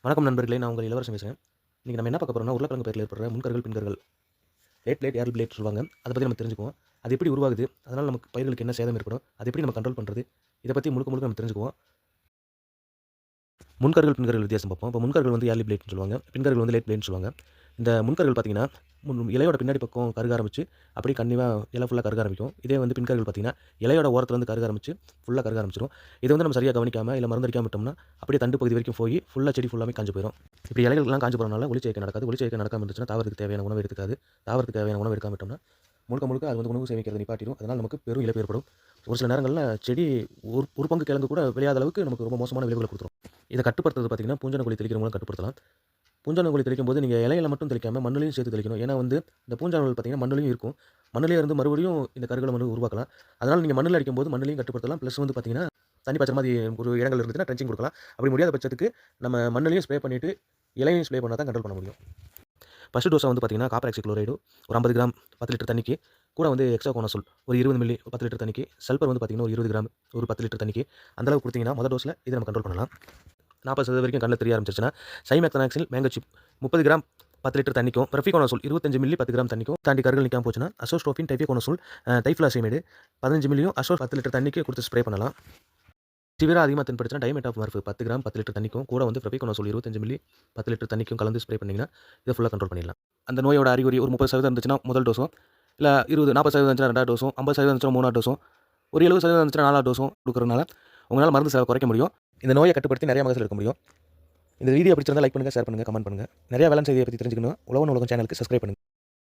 வணக்கம் நண்பர்களே, நான் உங்கள் இளவரசன் பேசுகிறேன். இன்றைக்கி நம்ம என்ன பார்க்க போகிறோம்னா, உருளைக்கிழங்கு பயிரில் ஏற்படுற முன்கருகள், பின்கருகள், லேட் பிளேட், ஏர்ல் பிளேட் சொல்லுவாங்க. அதை பற்றி நம்ம தெரிஞ்சுக்குவோம். அது எப்படி உருவாகுது, அதனால் நமக்கு பயிர்களுக்கு என்ன சேதம் ஏற்படும், அதை எப்படி நம்ம கண்ட்ரோல் பண்ணுறது, இதை பற்றி முழுக்க முழுக்க நம்ம தெரிஞ்சுக்குவோம். முன்கருகள், பின்கருகள் வித்தியாசம் பார்ப்போம். இப்போ முன்கருகள் வந்து ஏர்லி பிளேட்னு சொல்லுவாங்க, பின்கருகள் வந்து லேட் பிளேட்னு சொல்லுவாங்க. இந்த முன்கருகள் பார்த்தீங்கன்னா, இலையோட பின்னாடி பக்கம் கருக ஆரம்பிச்சு அப்படியே கண்டிப்பாக இலை ஃபுல்லாக கருக ஆரம்பிக்கும். இதே வந்து பின்கருகள் பார்த்தீங்கன்னா, இலையோட ஓரத்துலேருந்து கருக ஆரம்பிச்சு ஃபுல்லாக கருக ஆரம்பிச்சிடும். இதை வந்து நம்ம சரியாக கவனிக்காமல் இல்லை மருந்தடிக்காமல் விட்டோம்னா அப்படியே தண்டு பகுதி வரைக்கும் போய் ஃபுல்லாக செடி ஃபுல்லாமே காஞ்சு போயிடும். இப்படி இலைகள்லாம் காஞ்சு போகிறனால ஒளிச்சேர்க்கை நடக்காது. ஒளிச்சேர்க்கை நடக்காமல் இருந்துச்சுன்னா தாவரத்துக்கு தேவையான உணவு எடுத்துக்காது. தாவரத்துக்கு தேவையான உணவு எடுக்காமல் விட்டோம்னா முழுக்க முழுக்க அது வந்து உணவு சேமிக்கிறது நிப்பாட்டிடும். அதனால் நமக்கு பெரும் இழப்பு ஏற்படும். ஒரு சில நேரங்களில் செடி ஒரு பங்கு கிழங்கு கூட விளையாத அளவுக்கு நமக்கு ரொம்ப மோசமான விளைவுகளை கொடுத்துரும். இதை கட்டுப்படுத்துறது பார்த்தீங்கன்னா, பூஞ்சானக்கொல்லி தெளிக்கிற மூலம் கட்டுப்படுத்தலாம். பூஞ்சானக்கொல்லி தெளிக்கும் போது நீங்கள் இலையில மட்டும் தெளிக்காமல் மண்ணுலையும் சேர்த்து தெளிக்கணும். ஏன்னா வந்து இந்த பூஞ்சானங்கள் பார்த்தீங்கன்னா மண்ணுலையும் இருக்கும். மண்ணுலேயே இருந்து மறுபடியும் இந்த கருகளை வந்து உருவாக்கலாம். அதனால் நீங்கள் மண்ணில் அடிக்கும்போது மண்ணுலையும் கட்டுப்படுத்தலாம். ப்ளஸ் வந்து பார்த்தீங்கன்னா, தண்ணி பாய்ச்சற மாதிரி ஒரு இடங்கள் இருந்துச்சுன்னா ட்ரென்ச்சிங் கொடுக்கலாம். அப்படி முடியாத பட்சத்துக்கு நம்ம மண்ணுலையும் ஸ்ப்ரே பண்ணிவிட்டு இலையும் ஸ்ப்ரே பண்ணால் தான் கண்ட்ரோல் பண்ண முடியும். ஃபஸ்ட்டு டோஸாக வந்து பார்த்தீங்கன்னா, காப்பர் ஆக்சிக்ளோரைடு ஒரு 50 கிராம் 10 லிட்டர் தண்ணிக்கு, கூட வந்து ஹெக்ஸாகோனசோல் ஒரு 20 மில்லி 10 லிட்டர் தண்ணிக்கு, சல்பர் வந்து பார்த்தீங்கன்னா ஒரு 20 கிராம் ஒரு 10 லிட்டர் தண்ணிக்கு, அந்தளவு கொடுத்தீங்கன்னா மொதல் டோஸில் இதை நம்ம கண்ட்ரோல் பண்ணலாம். 40% வரைக்கும் கண்ணில் தெரிய ஆரம்பிச்சிருச்சுன்னா சைமேக்தனாக்சில் மேங்கோ சிப் 30 கிராம் 10 லிட்டர் தண்ணிக்கும், பிரஃபிகோனசோல் 25 மில்லி 10 கிராம் தண்ணிக்கும் தாண்டி கருகள் நிற்காம போச்சுன்னா அசோஸ்ட்ரோஃபின் டைஃபிகோனசோல் டைஃப்ளாசைமேடு 15 மில்லியும் அசோஸ் 10 லிட்டர் தண்ணிக்கு கொடுத்து ஸ்ப்ரே பண்ணலாம். சிவிரா அதிகமாக தென்படுச்சுன்னா டைமெட்டாஃப்மர்ஃப் 10 கிராம் 10 லிட்டர் தண்ணிக்கும், கூட வந்து பிரஃபிகோனசோல் 25 மில்லி 10 லிட்டர் தண்ணிக்கும் கலந்து ஸ்ப்ரே பண்ணிங்கன்னா இதை ஃபுல்லாக கண்ட்ரோல் பண்ணிடலாம். அந்த நோயோட அறிகுறி ஒரு 30% இருந்துச்சுன்னா முதல் டோஸும், இல்லை 40% இருந்துச்சுன்னா 2வது டோஸும், 50% இருந்துச்சுன்னா 3வது டோஸும், ஒரு 70% இருந்துச்சுன்னா 4வது டோஸும் கொடுக்குறதுனால உங்களால் மருந்து செலவு குறைக்க முடியும். இந்த நோயை கட்டுப்படுத்தி நிறைய மகசூல் எடுக்க முடியும். இந்த வீடியோ பிடிச்சிருந்தா லைக் பண்ணுங்கள், ஷேர் பண்ணுங்கள், கமெண்ட் பண்ணுங்கள். நிறைய வேளாண் செய்தியை பற்றி தெரிஞ்சுக்கணும் உழவன் உலகம் சேனலுக்கு சப்ஸ்கிரைப் பண்ணுங்கள்.